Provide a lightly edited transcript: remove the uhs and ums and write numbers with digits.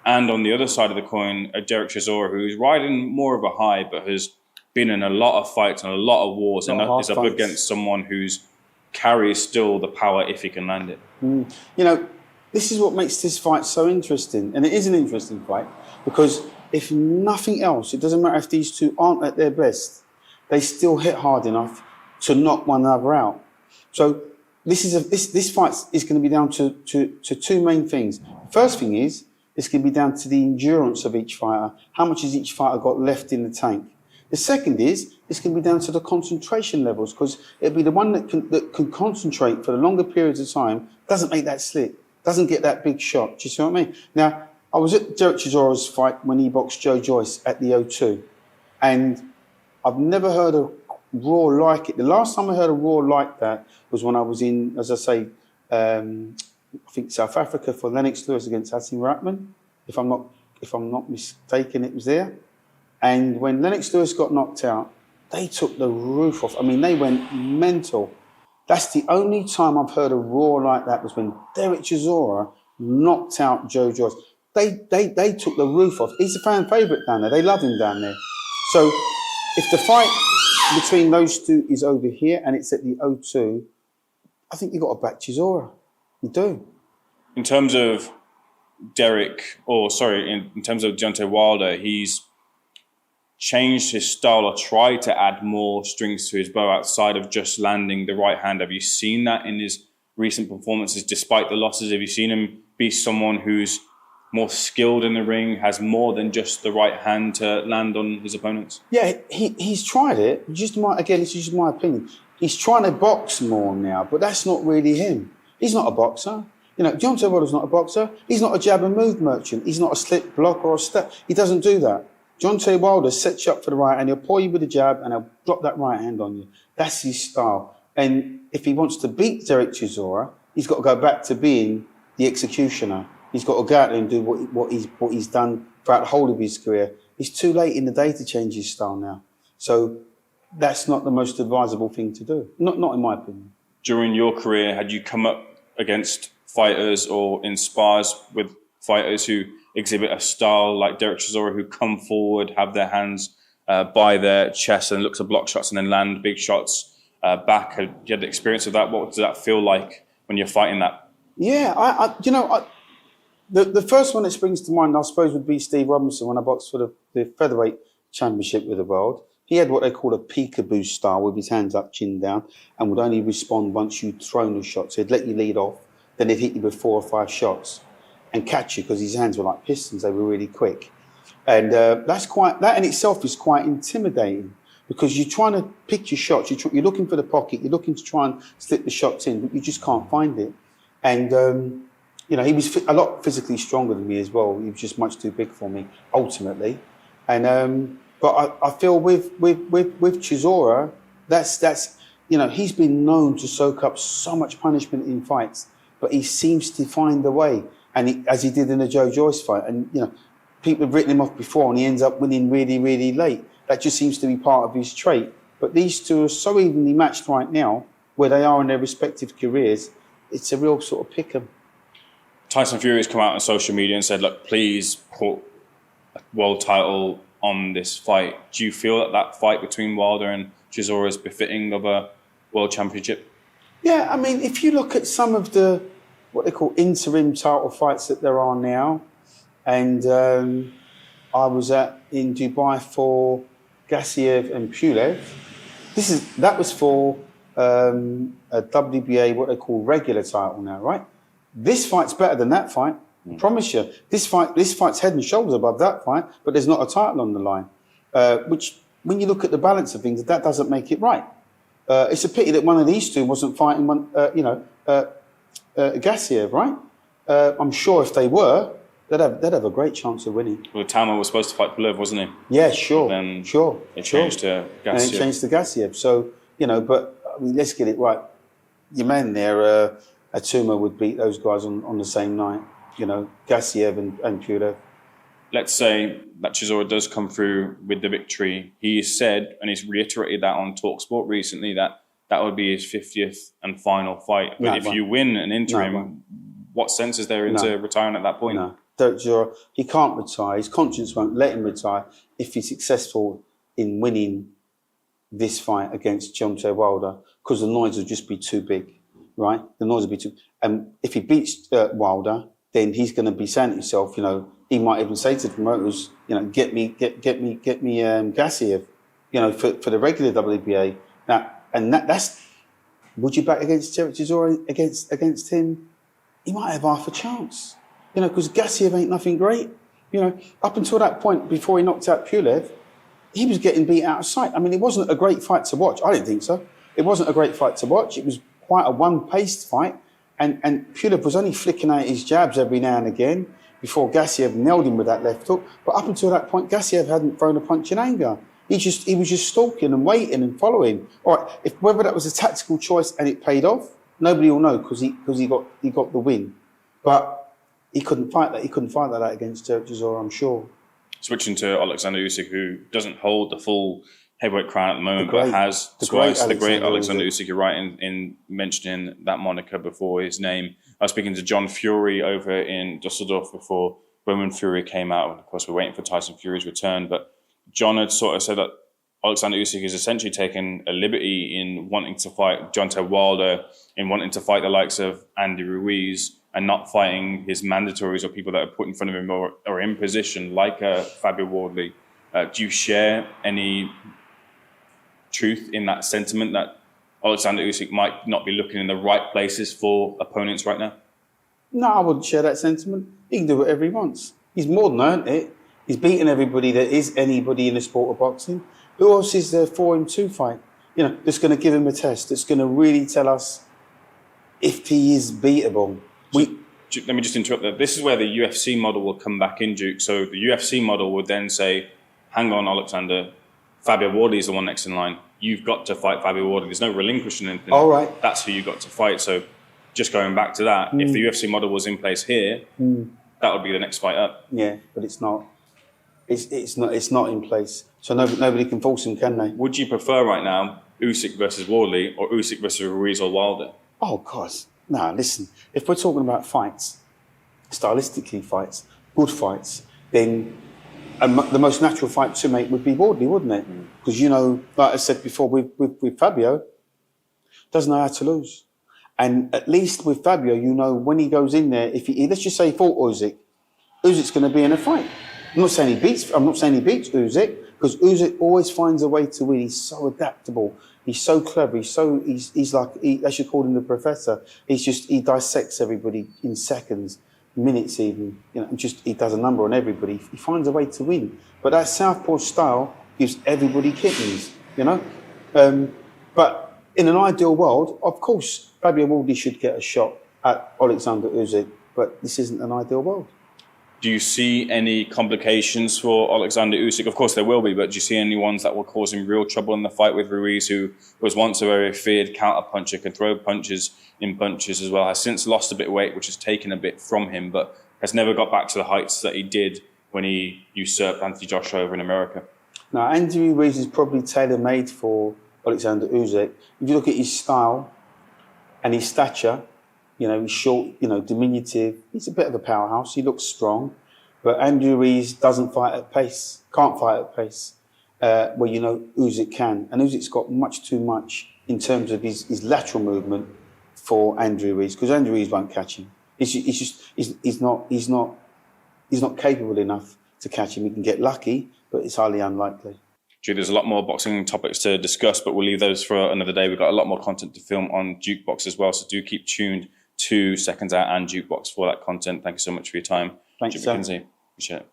And on the other side of the coin, a Derek Chisora, who's riding more of a high, but has been in a lot of fights and a lot of wars, and is up against someone who's carries still the power if he can land it. You know, this is what makes this fight so interesting. And it is an interesting fight because if nothing else, it doesn't matter if these two aren't at their best, they still hit hard enough to knock one another out. So this fight is going to be down to two main things. The first thing is, it's going to be down to the endurance of each fighter. How much has each fighter got left in the tank? The second is, it's going to be down to the concentration levels, because it'll be the one that can concentrate for the longer periods of time, doesn't make that slip, doesn't get that big shot. Do you see what I mean? Now, I was at Derek Chisora's fight when he boxed Joe Joyce at the O2, and I've never heard a roar like it. The last time I heard a roar like that was when I was in, as I say, I think South Africa for Lennox Lewis against Hassan Rahman. If I'm not mistaken, it was there. And when Lennox Lewis got knocked out, they took the roof off. I mean, they went mental. That's the only time I've heard a roar like that, was when Derek Chisora knocked out Joe Joyce. They took the roof off. He's a fan favourite down there. They love him down there. So if the fight between those two is over here and it's at the O2, I think you've got to back Chisora. You do. In terms of in terms of Deontay Wilder, he's changed his style or tried to add more strings to his bow outside of just landing the right hand. Have you seen that in his recent performances, despite the losses? Have you seen him be someone who's more skilled in the ring, has more than just the right hand to land on his opponents? Yeah, he's tried it. It's just my opinion. He's trying to box more now, but that's not really him. He's not a boxer. You know, Deontay Wilder's not a boxer. He's not a jab and move merchant. He's not a slip block or a step. He doesn't do that. Deontay Wilder sets you up for the right hand. He'll pull you with a jab and he'll drop that right hand on you. That's his style. And if he wants to beat Derek Chisora, he's got to go back to being the executioner. He's got to go out there and do what he's done throughout the whole of his career. It's too late in the day to change his style now. So that's not the most advisable thing to do. Not in my opinion. During your career, had you come up against fighters or in spars with fighters who exhibit a style like Derek Chisora, who come forward, have their hands by their chest and look to block shots and then land big shots back? Had you had the experience of that? What does that feel like when you're fighting that? Yeah, the first one that springs to mind, I suppose, would be Steve Robinson when I boxed for the featherweight championship with the world. He had what they call a peekaboo style, with his hands up, chin down, and would only respond once you'd thrown the shots. He'd let you lead off, then he'd hit you with 4 or 5 shots and catch you, because his hands were like pistons. They were really quick. And that in itself is quite intimidating, because you're trying to pick your shots. You're looking for the pocket. You're looking to try and slip the shots in, but you just can't find it. And, he was a lot physically stronger than me as well. He was just much too big for me, ultimately. And but I feel with Chisora, that's he's been known to soak up so much punishment in fights, but he seems to find a way. And as he did in the Joe Joyce fight, and people have written him off before, and he ends up winning really, really late. That just seems to be part of his trait. But these two are so evenly matched right now, where they are in their respective careers. It's a real sort of pick 'em. Tyson Fury has come out on social media and said, "Look, please put a world title on this fight." Do you feel that fight between Wilder and Chisora is befitting of a world championship? Yeah, I mean, if you look at some of the what they call interim title fights that there are now, and I was in Dubai for Gassiev and Pulev. That was for a WBA, what they call regular title now, right? This fight's better than that fight. I promise you. This fight's head and shoulders above that fight, but there's not a title on the line. Which, when you look at the balance of things, that doesn't make it right. It's a pity that one of these two wasn't fighting Gassiev, right? I'm sure if they were, they'd have a great chance of winning. Well, Tama was supposed to fight Pulev, wasn't he? Yeah, sure. But then sure. It changed to Gassiev. And it changed to Gassiev. So, but I mean, let's get it right. Your man there, Atuma, would beat those guys on the same night. Gassiev and Pulev. Let's say that Chisora does come through with the victory. He said, and he's reiterated that on TalkSport recently, that would be his 50th and final fight. But if you win an interim, what sense is there into retiring at that point? No. Derek Chisora, he can't retire. His conscience won't let him retire if he's successful in winning this fight against Deontay Wilder, because the noise will just be too big, right? The noise will be too. And if he beats Wilder, then he's going to be saying to himself, he might even say to the promoters, get me Gassiev, for the regular WBA. Now, and that's. Would you back against Derek Chisora against him? He might have half a chance, because Gassiev ain't nothing great. Up until that point, before he knocked out Pulev, he was getting beat out of sight. I mean, it wasn't a great fight to watch. I didn't think so. It wasn't a great fight to watch. It was quite a one-paced fight, and Pulev was only flicking out his jabs every now and again before Gassiev nailed him with that left hook. But up until that point, Gassiev hadn't thrown a punch in anger. He was just stalking and waiting and following. All right, whether that was a tactical choice and it paid off, nobody will know because he got the win. But he couldn't fight that. He couldn't fight that out against Derek Chisora, I'm sure. Switching to Alexander Usyk, who doesn't hold the full heavyweight crown at the moment, but has twice. The great Alexander Usyk. You're right in mentioning that moniker before his name. I was speaking to John Fury over in Dusseldorf before Roman Fury came out. And of course, we're waiting for Tyson Fury's return. But John had sort of said that Alexander Usyk has essentially taken a liberty in wanting to fight Deontay Wilder, in wanting to fight the likes of Andy Ruiz, and not fighting his mandatories or people that are put in front of him or in position, like Fabio Wardley. Do you share any truth in that sentiment that Alexander Usyk might not be looking in the right places for opponents right now? No, I wouldn't share that sentiment. He can do whatever he wants. He's more than earned it. He's beaten everybody that is anybody in the sport of boxing. Who else is there for him to fight? That's going to give him a test. That's going to really tell us if he is beatable. Let me just interrupt there. This is where the UFC model will come back in, Duke. So the UFC model would then say, hang on, Alexander, Fabio Wardley is the one next in line. You've got to fight Fabio Wardley. There's no relinquishing anything. All right. That's who you got to fight. So just going back to that, if the UFC model was in place here, that would be the next fight up. Yeah, but it's not. It's not in place. So nobody can force him, can they? Would you prefer right now Usyk versus Wardley or Usyk versus Ruiz or Wilder? Oh, God. No, listen. If we're talking about fights, stylistically fights, good fights, then the most natural fight to make would be Wardley, wouldn't it? Because, like I said before, with Fabio, doesn't know how to lose. And at least with Fabio, when he goes in there, if let's just say he fought Usyk, Usyk's going to be in a fight. I'm not saying he beats Usyk, because Usyk always finds a way to win. He's so adaptable. He's so clever. He's like, I should call him the professor. He dissects everybody in seconds, minutes even. He does a number on everybody. He finds a way to win. But that southpaw style gives everybody kidneys, But in an ideal world, of course, Fabio Wardley should get a shot at Alexander Usyk. But this isn't an ideal world. Do you see any complications for Alexander Usyk? Of course there will be, but do you see any ones that will cause him real trouble in the fight with Ruiz, who was once a very feared counter-puncher, can throw punches in bunches as well, has since lost a bit of weight, which has taken a bit from him, but has never got back to the heights that he did when he usurped Anthony Joshua over in America? Now, Andy Ruiz is probably tailor-made for Alexander Usyk. If you look at his style and his stature, he's short, diminutive. He's a bit of a powerhouse. He looks strong. But Andy Ruiz doesn't fight at pace, can't fight at pace, where Usyk can. And Usyk's got much too much in terms of his lateral movement for Andy Ruiz, because Andy Ruiz won't catch him. He's not capable enough to catch him. He can get lucky, but it's highly unlikely. There's a lot more boxing topics to discuss, but we'll leave those for another day. We've got a lot more content to film on Jukebox as well, so do keep tuned to Seconds Out and Jukebox for that content. Thank you so much for your time. Thanks, McKenzie. Appreciate it.